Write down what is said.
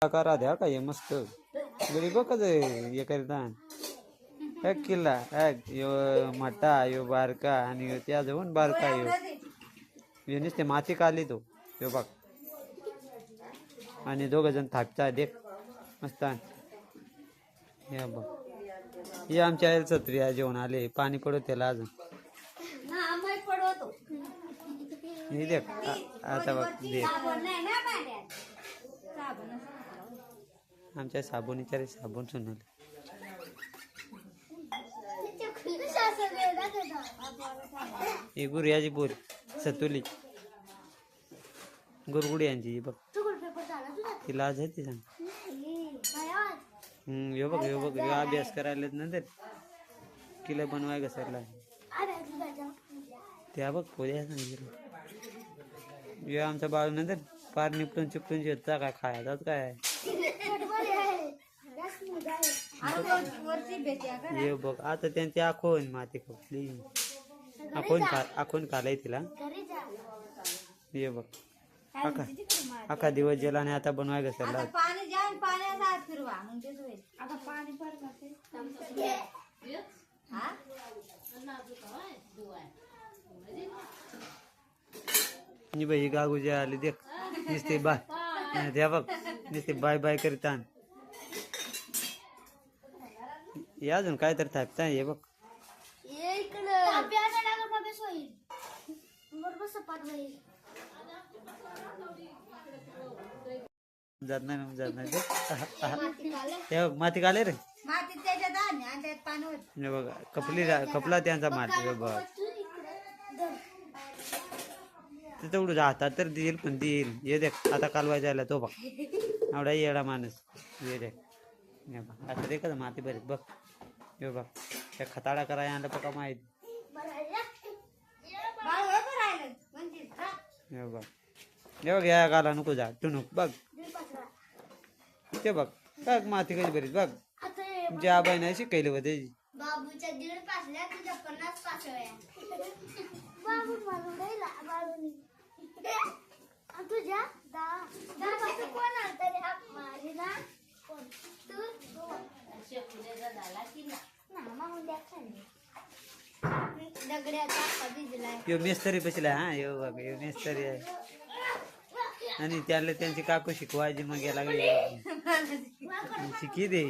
करा द्या का हे मस्त गरी बघ हे करता एक किल्ला एक यो मोठा यो बारका आणि ह्यो त्या जवळ बारका यो नुसते माती काढली तो यो बघ आणि दोघ जण थापता देख मस्त हे बघ हे आमच्या आईला छत्री जेवण आले पाणी पडत त्याला अजून हे देख आता बघ देख आमच्या साबुनीच्या रे साबण सुनले ही गुरियाची बोर सतुली गुरगुडी यांची बघ ती लाज आहे ती सांग यो बघ यो अभ्यास करायला नंतर किल्ला बनवाय घसरला त्या बघ पोद्या सांगितलं यो आमचा बाळ नंतर पार निपटून चिपटून जेवता काय खायचा काय ये बघ आता त्यांची आखोन माती खपली आखोन खालाय तिला ये बघ अख्खा दिवस गेला आणि आता बनवाय घसरला बाई गागुजी आली देख नुसते बाय द्या बघ नुसते बाय बाय करीता हे अजून काय तर थापता हे बघ जात नाही ते बघ माती काले रे बघ कपला त्यांचा माती बघ तिथं उडू हातात तर देईल पण देईल ये देख आता कालवाय जायला तो बघ एवढा येडा माणूस ये देख आता देख माती बरीच बघ हे बघ त्या खताडा कराय आणलं पका माहिती हे बघ या गाला नको जा टुनुक बघ ते बघ बघ माती कशी बरीच बघ तुमच्या आबाई नाही शिकवली होते बाबूच्या 1.5 पासल्या तुझ्या 50 पासल्या बाबू मारून तुझ्या कोण आणता रे हाक मारी ना कोण तू झाला की ना मागून द्या खाली दगड्याचा भिजलाय यो मेस्तरी बसला हा यो बघ यो मेस्तरी आहे आणि त्याला त्यांची काकू शिकवायची मग याला शिकी दे